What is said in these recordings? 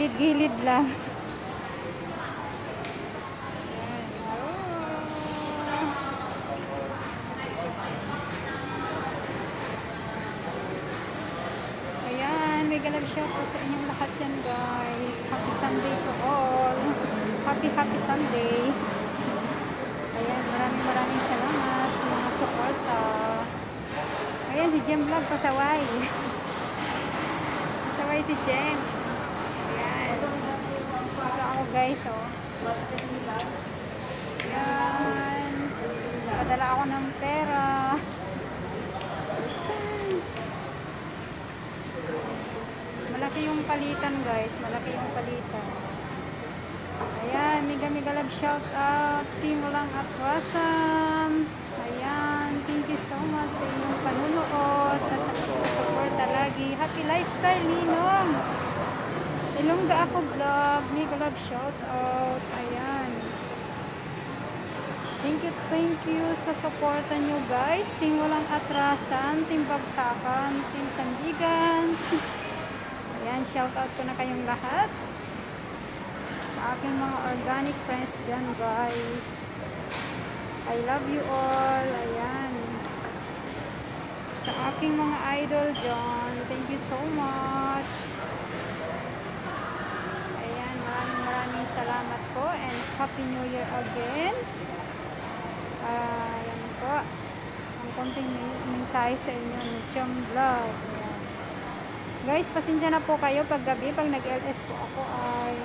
gilid-gilid lang. Ayan, may galab shoutout sa inyong lahat yan guys. Happy Sunday to all. Happy Sunday. Ayan, maraming salamat sa mga suporta. Ayan, si Jem Vlog pasaway. Pasaway si Jem. Ayan. Ito ako guys, oh. Ayan. Padala ako ng pera. Malaki yung palitan guys. Malaki yung palitan. Ayan. Mega love shout out. Team Walang Atrasam. Ayan. Thank you so much sa inyong panunood. At sa pagsusuporta lagi. Happy lifestyle, Ninong. Ilongga ako vlog. Mega love shout out. Ayan. Thank you sa suporta nyo guys. Team Walang Atrasan. Team Bagsakan. Team Sandigan. Ayan, shoutout ko na kayong lahat. Sa aking mga organic friends dyan, guys. I love you all. Ayan. Sa aking mga idol dyan, thank you so much. Ayan, maraming salamat po. And Happy New Year again. Ayan po. Ang konting mensahe sa inyo ng Chum Vlog. Guys, pasensya na po kayo pag gabi, pag nag-LS po ako ay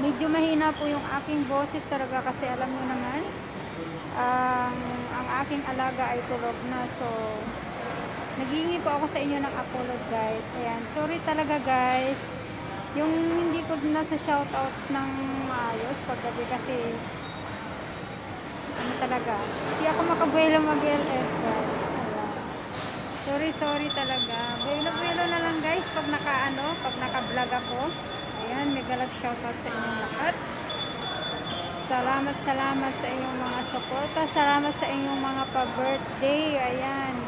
medyo mahina po yung aking boses talaga kasi alam nyo naman ang aking alaga ay tulog na, so naghihingi po ako sa inyo ng apology guys. Ayan, sorry talaga guys yung hindi ko nasa shoutout ng maayos pag gabi kasi ano talaga, hindi ako makabuelo mag-LS guys. Sorry talaga. Buelo na lang guys pag naka-vlog ako. Ayan, mega love shoutout sa inyong lahat. Salamat sa inyong mga suporta. Salamat sa inyong mga pa-birthday. Ayan.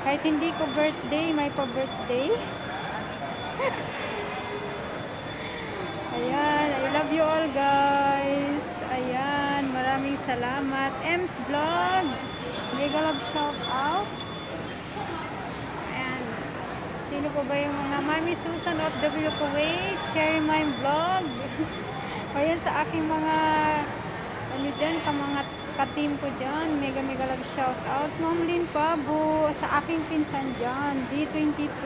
Kahit hindi ko birthday, may pa-birthday. Ayan, I love you all guys. Ayan, maraming salamat. Ems Vlog. Mega love shoutout. Sino po ba yung mga Mami Susan of W Kuwait, Cherry Mime Vlog? Ayan sa aking mga ano dyan, mga ka-team ko dyan. Mega love shout out. Ma'am Lynn Pabo, sa aking pinsan dyan, D22.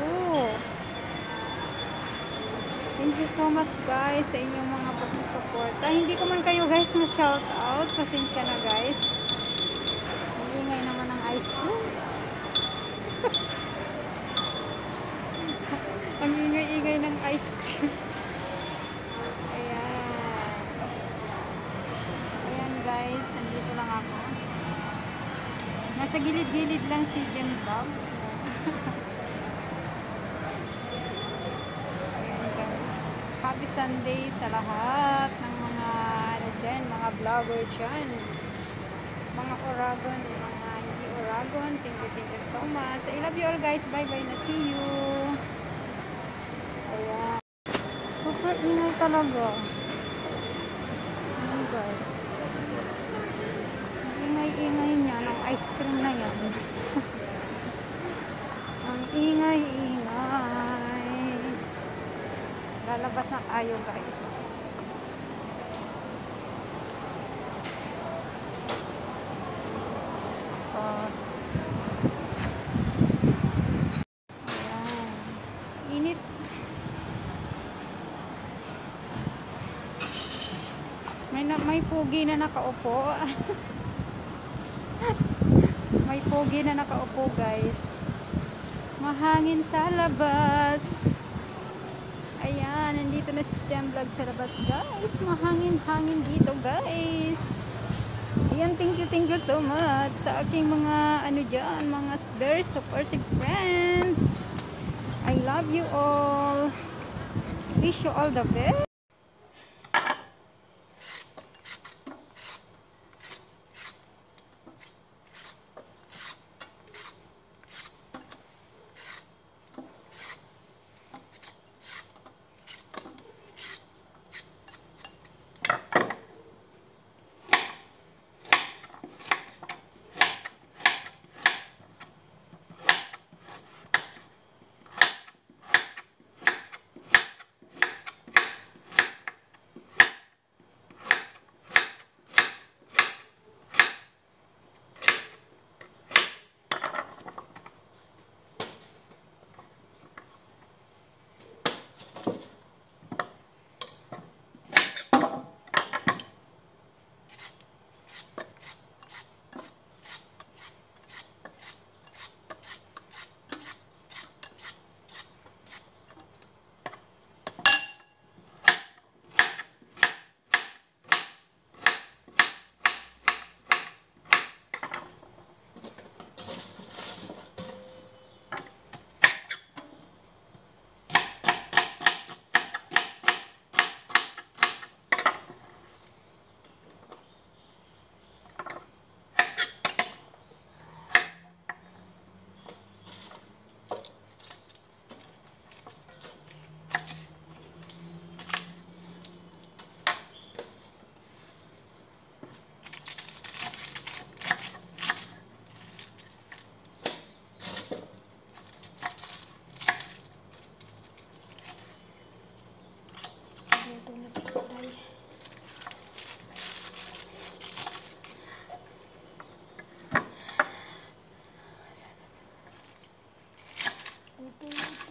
Thank you so much guys sa inyong mga pagsusuporta. Hindi ko man kayo guys ma-shout out. Pasensya na guys. Iingay naman ng ice cream. Ang ingay-ingay ng ice cream. Ayan guys, nandito lang ako. Nasa gilid-gilid lang si Jem Vlog. Ayan guys. Happy Sunday sa lahat ng mga ano dyan, mga vlogger dyan. Mga Oragon, mga hindi Oragon. Thank you so much. I love you all guys. Bye-bye na. See you. Ayan. Super ingay talaga. Ayan guys. Ang ingay-ingay niya ng ice cream na yan. Ang ingay-ingay. Lalabas na tayo guys. May pugi na nakaupo. May pugi na nakaupo guys. Mahangin sa labas. Ayan, nandito na si Jem Vlog sa labas guys. Mahangin-hangin dito guys. Ayan, thank you so much sa aking mga ano dyan, mga very supportive friends. I love you all. Wish you all the best.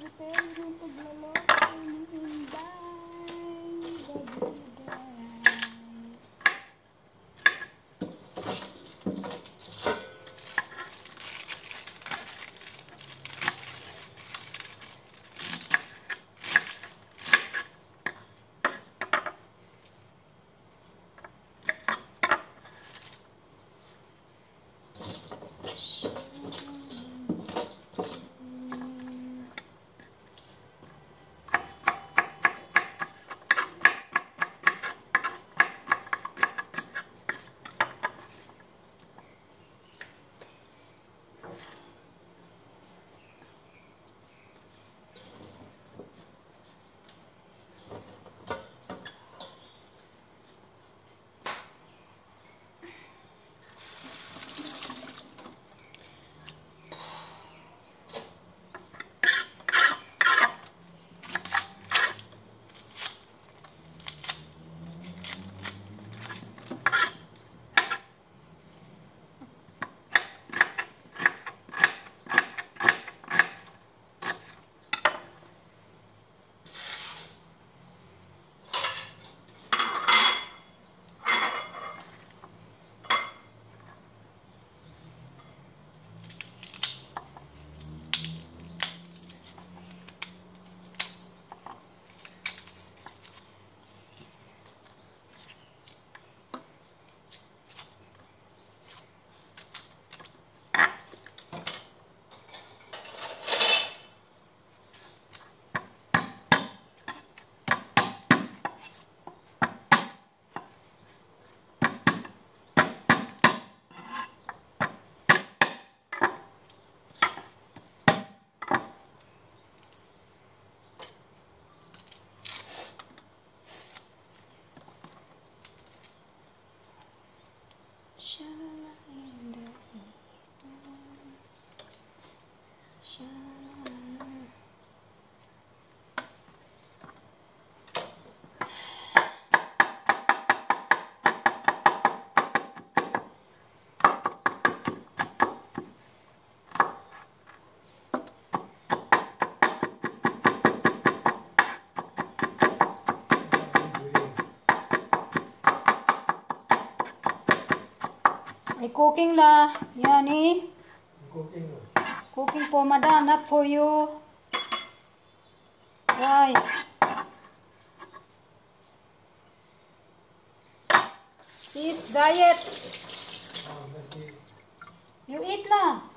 prepare yung pagluluto ni Inday. Dagiday. Shalala in the evening. Shalala. Ay, cooking la. Yan eh. Cooking. Cooking for madam, not for you. Why? Sis, diet. Let's see. You eat la.